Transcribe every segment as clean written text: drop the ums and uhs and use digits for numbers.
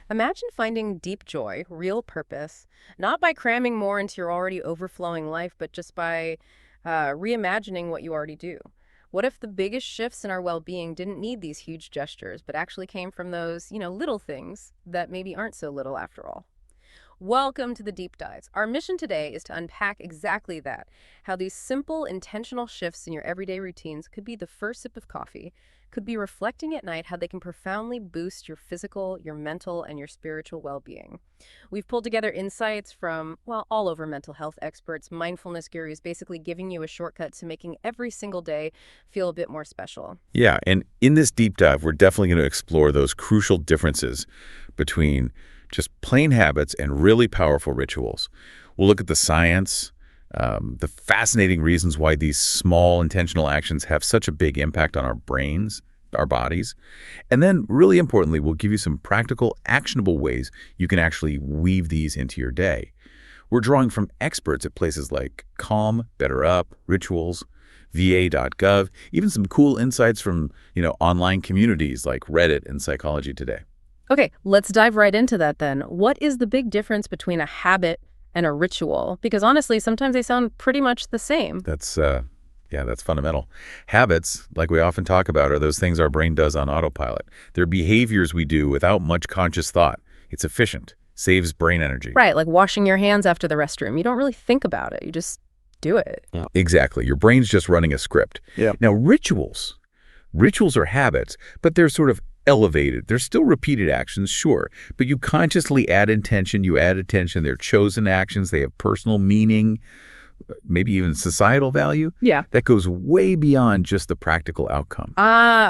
Imagine finding deep joy, real purpose, not by cramming more into your already overflowing life, but just by reimagining what you already do. What if the biggest shifts in our well-being didn't need these huge gestures, but actually came from those, little things that maybe aren't so little after all? Welcome to the Deep Dives. Our mission today is to unpack exactly that, how these simple, intentional shifts in your everyday routines could be the first sip of coffee, could be reflecting at night how they can profoundly boost your physical, your mental, and your spiritual well-being. We've pulled together insights from, well, all over mental health experts, mindfulness gurus, basically giving you a shortcut to making every single day feel a bit more special. Yeah, and in this deep dive, we're definitely going to explore those crucial differences between just plain habits and really powerful rituals. We'll look at the science, the fascinating reasons why these small intentional actions have such a big impact on our brains, our bodies. And then, really importantly, we'll give you some practical, actionable ways you can actually weave these into your day. We're drawing from experts at places like Calm, Better Up, Rituals, va.gov, even some cool insights from, online communities like Reddit and Psychology Today. Okay, let's dive right into that then. What is the big difference between a habit and a ritual? Because honestly, sometimes they sound pretty much the same. That's fundamental. Habits, like we often talk about, are those things our brain does on autopilot. They're behaviors we do without much conscious thought. It's efficient, saves brain energy. Right, like washing your hands after the restroom. You don't really think about it. You just do it. Yeah. Exactly. Your brain's just running a script. Yeah. Now, rituals are habits, but they're sort of elevated. They're still repeated actions, sure, but you consciously add intention, you add attention. They're chosen actions. They have personal meaning, maybe even societal value. Yeah. That goes way beyond just the practical outcome.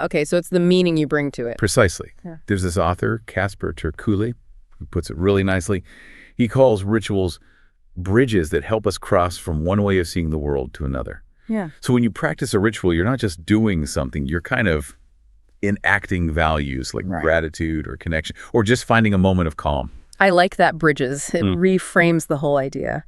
Okay, so it's the meaning you bring to it. Precisely. Yeah. There's this author, Casper ter Kuile, who puts it really nicely. He calls rituals bridges that help us cross from one way of seeing the world to another. Yeah. So when you practice a ritual, you're not just doing something, you're kind of enacting values like gratitude or connection, or just finding a moment of calm. I like that bridges. It reframes the whole idea.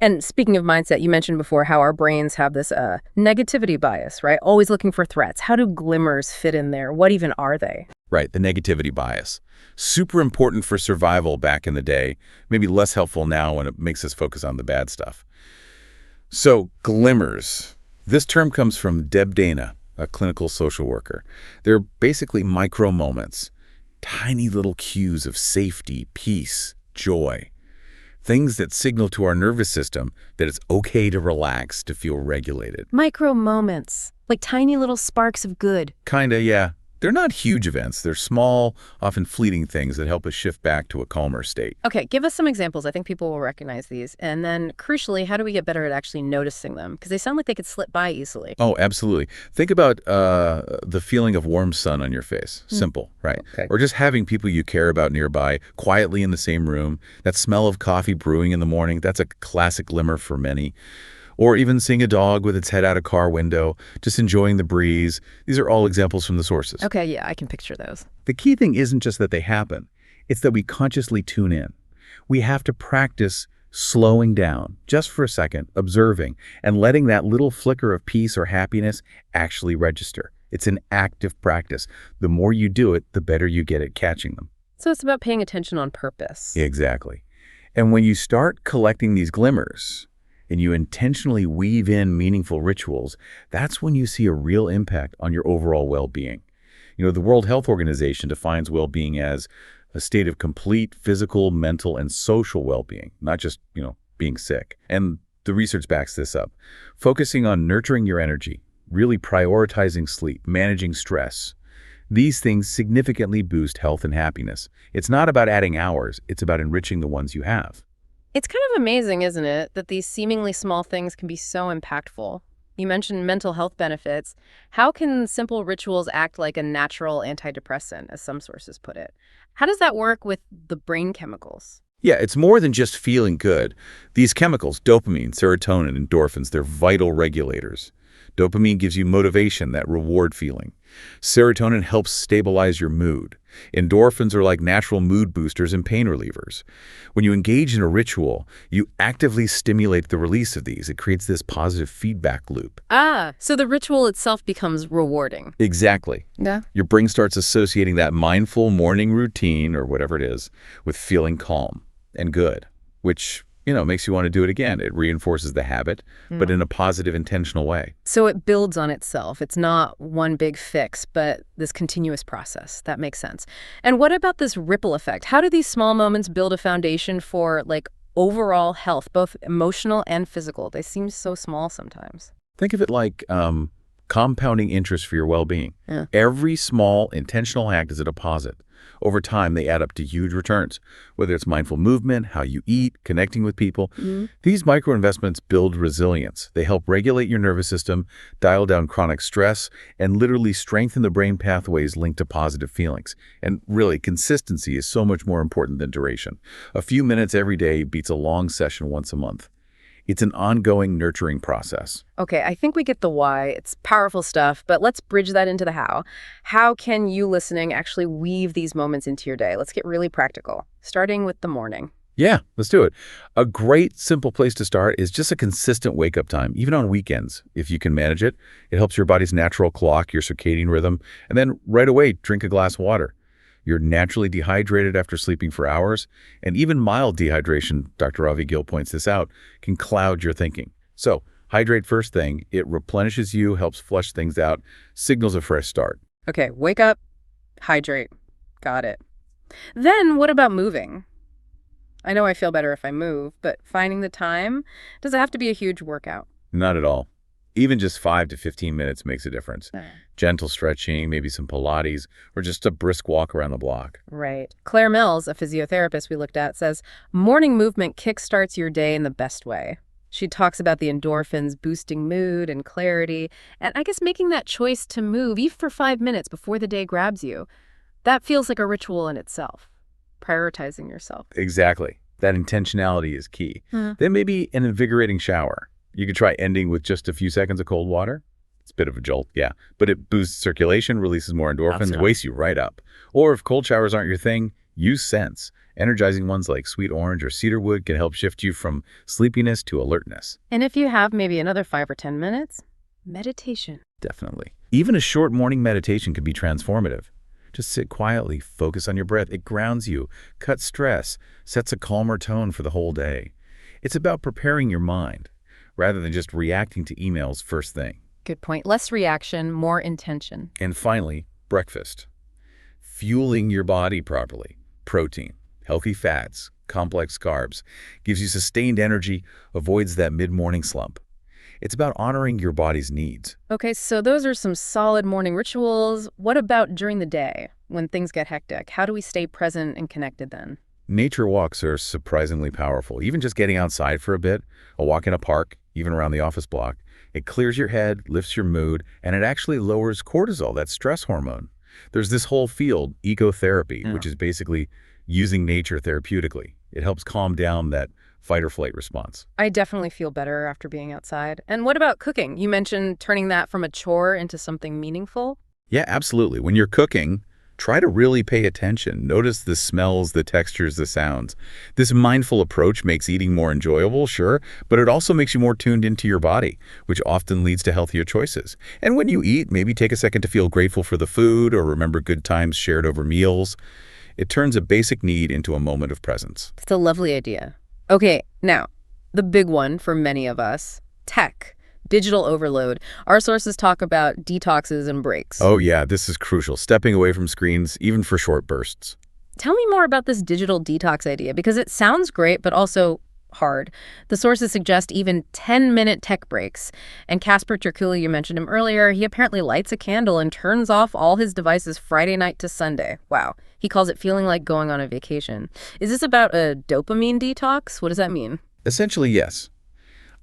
And speaking of mindset, you mentioned before how our brains have this negativity bias, right? Always looking for threats. How do glimmers fit in there? What even are they? Right, the negativity bias. Super important for survival back in the day, maybe less helpful now when it makes us focus on the bad stuff. So, glimmers. This term comes from Deb Dana, a clinical social worker. They're basically micro moments, tiny little cues of safety, peace, joy, things that signal to our nervous system that it's okay to relax, to feel regulated. Micro moments, like tiny little sparks of good. Kinda, yeah. They're not huge events. They're small, often fleeting things that help us shift back to a calmer state. Okay, give us some examples. I think people will recognize these. And then, crucially, how do we get better at actually noticing them? Because they sound like they could slip by easily. Oh, absolutely. Think about the feeling of warm sun on your face. Simple, right? Okay. Or just having people you care about nearby, quietly in the same room. That smell of coffee brewing in the morning, that's a classic glimmer for many. Or even seeing a dog with its head out a car window, just enjoying the breeze. These are all examples from the sources. Okay, yeah, I can picture those. The key thing isn't just that they happen. It's that we consciously tune in. We have to practice slowing down, just for a second, observing, and letting that little flicker of peace or happiness actually register. It's an active practice. The more you do it, the better you get at catching them. So it's about paying attention on purpose. Exactly. And when you start collecting these glimmers, and you intentionally weave in meaningful rituals, that's when you see a real impact on your overall well-being. The World Health Organization defines well-being as a state of complete physical, mental, and social well-being, not just, being sick. And the research backs this up. Focusing on nurturing your energy, really prioritizing sleep, managing stress, these things significantly boost health and happiness. It's not about adding hours, it's about enriching the ones you have. It's kind of amazing, isn't it, that these seemingly small things can be so impactful. You mentioned mental health benefits. How can simple rituals act like a natural antidepressant, as some sources put it? How does that work with the brain chemicals? Yeah, it's more than just feeling good. These chemicals, dopamine, serotonin, endorphins, they're vital regulators. Dopamine gives you motivation, that reward feeling. Serotonin helps stabilize your mood. Endorphins are like natural mood boosters and pain relievers. When you engage in a ritual, you actively stimulate the release of these. It creates this positive feedback loop. Ah, so the ritual itself becomes rewarding. Exactly. Yeah. Your brain starts associating that mindful morning routine, or whatever it is, with feeling calm and good, which, makes you want to do it again. It reinforces the habit, but in a positive, intentional way. So it builds on itself. It's not one big fix, but this continuous process. That makes sense. And what about this ripple effect? How do these small moments build a foundation for, overall health, both emotional and physical? They seem so small sometimes. Think of it like compounding interest for your well-being. Yeah. Every small, intentional act is a deposit. Over time, they add up to huge returns, whether it's mindful movement, how you eat, connecting with people. These micro-investments build resilience. They help regulate your nervous system, dial down chronic stress, and literally strengthen the brain pathways linked to positive feelings. And really, consistency is so much more important than duration. A few minutes every day beats a long session once a month. It's an ongoing, nurturing process. Okay, I think we get the why. It's powerful stuff, but let's bridge that into the how. How can you listening actually weave these moments into your day? Let's get really practical, starting with the morning. Yeah, let's do it. A great, simple place to start is just a consistent wake-up time, even on weekends. If you can manage it, it helps your body's natural clock, your circadian rhythm, and then right away, drink a glass of water. You're naturally dehydrated after sleeping for hours, and even mild dehydration, Dr. Ravi Gill points this out, can cloud your thinking. So, hydrate first thing. It replenishes you, helps flush things out, signals a fresh start. Okay, wake up, hydrate. Got it. Then what about moving? I know I feel better if I move, but finding the time, does it have to be a huge workout? Not at all. Even just 5 to 15 minutes makes a difference. Gentle stretching, maybe some Pilates, or just a brisk walk around the block. Right. Claire Mills, a physiotherapist we looked at, says morning movement kickstarts your day in the best way. She talks about the endorphins boosting mood and clarity, and I guess making that choice to move, even for 5 minutes before the day grabs you, that feels like a ritual in itself. Prioritizing yourself. Exactly. That intentionality is key. Then maybe an invigorating shower. You could try ending with just a few seconds of cold water. It's a bit of a jolt, yeah. But it boosts circulation, releases more endorphins, wakes you right up. Or if cold showers aren't your thing, use scents. Energizing ones like sweet orange or cedarwood can help shift you from sleepiness to alertness. And if you have maybe another 5 or 10 minutes, meditation. Definitely. Even a short morning meditation can be transformative. Just sit quietly, focus on your breath. It grounds you, cuts stress, sets a calmer tone for the whole day. It's about preparing your mind, rather than just reacting to emails first thing. Good point. Less reaction, more intention. And finally, breakfast. Fueling your body properly. Protein, healthy fats, complex carbs. Gives you sustained energy, avoids that mid-morning slump. It's about honoring your body's needs. Okay, so those are some solid morning rituals. What about during the day, when things get hectic? How do we stay present and connected then? Nature walks are surprisingly powerful. Even just getting outside for a bit, a walk in a park, even around the office block, it clears your head, lifts your mood, and it actually lowers cortisol, that stress hormone. There's this whole field, ecotherapy, which is basically using nature therapeutically. It helps calm down that fight or flight response. I definitely feel better after being outside. And what about cooking? You mentioned turning that from a chore into something meaningful. Yeah, absolutely. When you're cooking, try to really pay attention. Notice the smells, the textures, the sounds. This mindful approach makes eating more enjoyable, sure, but it also makes you more tuned into your body, which often leads to healthier choices. And when you eat, maybe take a second to feel grateful for the food or remember good times shared over meals. It turns a basic need into a moment of presence. It's a lovely idea. Okay, now, the big one for many of us, tech. Digital overload. Our sources talk about detoxes and breaks. Oh yeah, this is crucial. Stepping away from screens, even for short bursts. Tell me more about this digital detox idea, because it sounds great, but also hard. The sources suggest even 10-minute tech breaks. And Casper Terkula, you mentioned him earlier, he apparently lights a candle and turns off all his devices Friday night to Sunday. Wow. He calls it feeling like going on a vacation. Is this about a dopamine detox? What does that mean? Essentially, yes.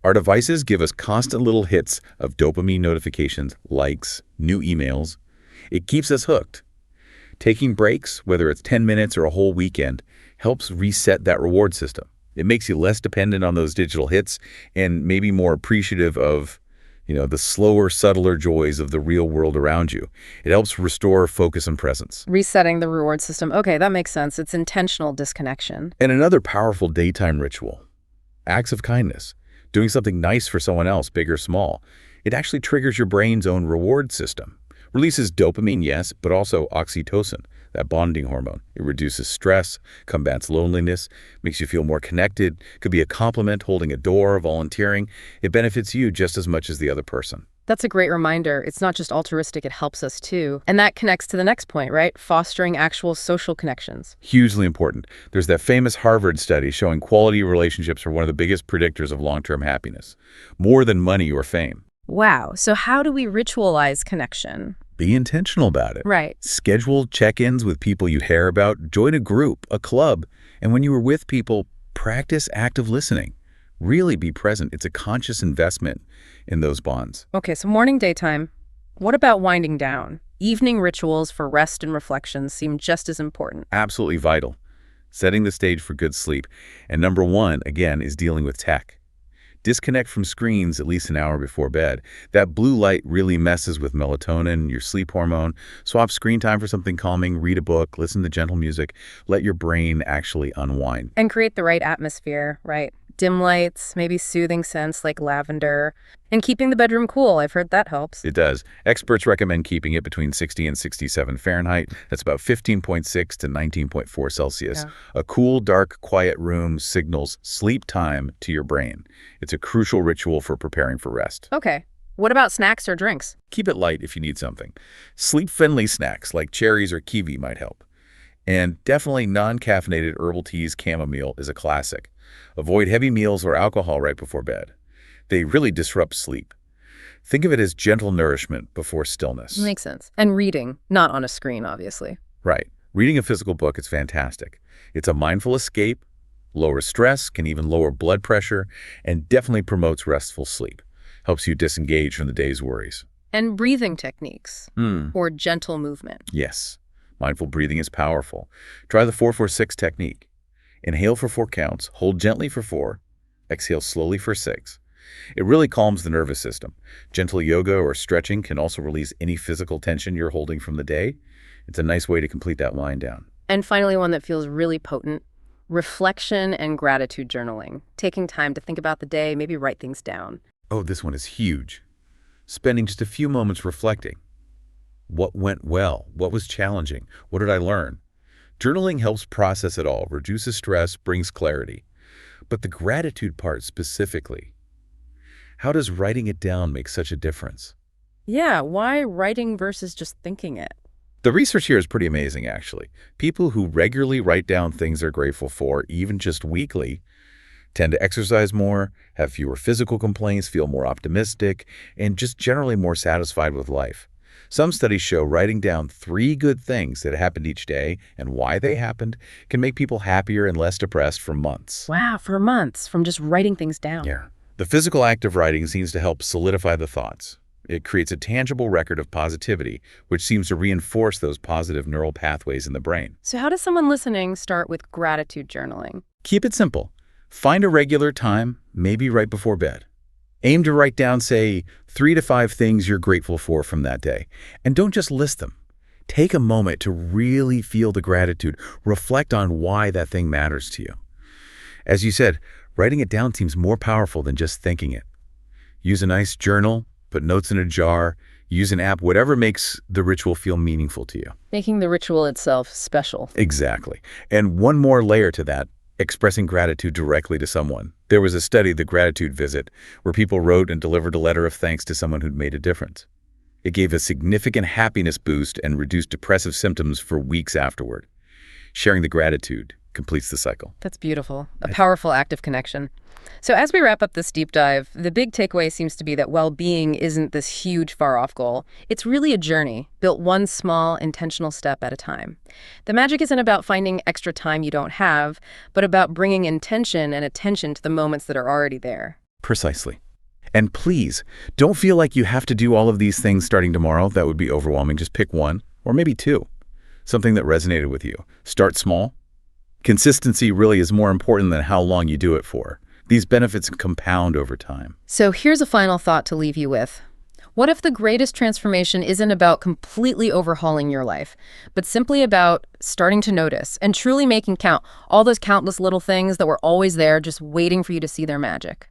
Our devices give us constant little hits of dopamine notifications, likes, new emails. It keeps us hooked. Taking breaks, whether it's 10 minutes or a whole weekend, helps reset that reward system. It makes you less dependent on those digital hits and maybe more appreciative of the slower, subtler joys of the real world around you. It helps restore focus and presence. Resetting the reward system. Okay, that makes sense. It's intentional disconnection. And another powerful daytime ritual, acts of kindness. Doing something nice for someone else, big or small. It actually triggers your brain's own reward system. Releases dopamine, yes, but also oxytocin, that bonding hormone. It reduces stress, combats loneliness, makes you feel more connected. Could be a compliment, holding a door, volunteering. It benefits you just as much as the other person. That's a great reminder. It's not just altruistic, it helps us too. And that connects to the next point, right? Fostering actual social connections. Hugely important. There's that famous Harvard study showing quality relationships are one of the biggest predictors of long-term happiness, more than money or fame. Wow. So how do we ritualize connection? Be intentional about it. Right. Schedule check-ins with people you care about. Join a group, a club. And when you are with people, practice active listening. Really be present. It's a conscious investment in those bonds. Okay, so morning, daytime. What about winding down? Evening rituals for rest and reflection seem just as important. Absolutely vital. Setting the stage for good sleep. And number one, again, is dealing with tech. Disconnect from screens at least an hour before bed. That blue light really messes with melatonin, your sleep hormone. Swap screen time for something calming, read a book, listen to gentle music. Let your brain actually unwind. And create the right atmosphere, right? Dim lights, maybe soothing scents like lavender, and keeping the bedroom cool. I've heard that helps. It does. Experts recommend keeping it between 60 and 67 Fahrenheit. That's about 15.6 to 19.4 Celsius. Yeah. A cool, dark, quiet room signals sleep time to your brain. It's a crucial ritual for preparing for rest. Okay. What about snacks or drinks? Keep it light if you need something. Sleep-friendly snacks like cherries or kiwi might help. And definitely non-caffeinated herbal teas, chamomile is a classic. Avoid heavy meals or alcohol right before bed. They really disrupt sleep. Think of it as gentle nourishment before stillness. Makes sense. And reading, not on a screen, obviously. Right. Reading a physical book is fantastic. It's a mindful escape, lowers stress, can even lower blood pressure, and definitely promotes restful sleep. Helps you disengage from the day's worries. And breathing techniques or gentle movement. Yes. Mindful breathing is powerful. Try the 4-4-6 technique. Inhale for 4 counts, hold gently for 4, exhale slowly for 6. It really calms the nervous system. Gentle yoga or stretching can also release any physical tension you're holding from the day. It's a nice way to complete that wind down. And finally, one that feels really potent, reflection and gratitude journaling. Taking time to think about the day, maybe write things down. Oh, this one is huge. Spending just a few moments reflecting. What went well? What was challenging? What did I learn? Journaling helps process it all, reduces stress, brings clarity. But the gratitude part specifically, how does writing it down make such a difference? Yeah, why writing versus just thinking it? The research here is pretty amazing, actually. People who regularly write down things they're grateful for, even just weekly, tend to exercise more, have fewer physical complaints, feel more optimistic, and just generally more satisfied with life. Some studies show writing down 3 good things that happened each day and why they happened can make people happier and less depressed for months. Wow, for months, from just writing things down. Yeah. The physical act of writing seems to help solidify the thoughts. It creates a tangible record of positivity, which seems to reinforce those positive neural pathways in the brain. So how does someone listening start with gratitude journaling? Keep it simple. Find a regular time, maybe right before bed. Aim to write down, say, 3 to 5 things you're grateful for from that day. And don't just list them. Take a moment to really feel the gratitude. Reflect on why that thing matters to you. As you said, writing it down seems more powerful than just thinking it. Use a nice journal, put notes in a jar, use an app, whatever makes the ritual feel meaningful to you. Making the ritual itself special. Exactly. And one more layer to that, expressing gratitude directly to someone. There was a study, The Gratitude Visit, where people wrote and delivered a letter of thanks to someone who'd made a difference. It gave a significant happiness boost and reduced depressive symptoms for weeks afterward. Sharing the gratitude completes the cycle. That's beautiful. A powerful act of connection. So as we wrap up this deep dive, the big takeaway seems to be that well-being isn't this huge, far-off goal. It's really a journey, built one small, intentional step at a time. The magic isn't about finding extra time you don't have, but about bringing intention and attention to the moments that are already there. Precisely. And please, don't feel like you have to do all of these things starting tomorrow. That would be overwhelming. Just pick one, or maybe 2. Something that resonated with you. Start small. Consistency really is more important than how long you do it for. these benefits compound over time. So here's a final thought to leave you with. What if the greatest transformation isn't about completely overhauling your life, but simply about starting to notice and truly making count all those countless little things that were always there just waiting for you to see their magic?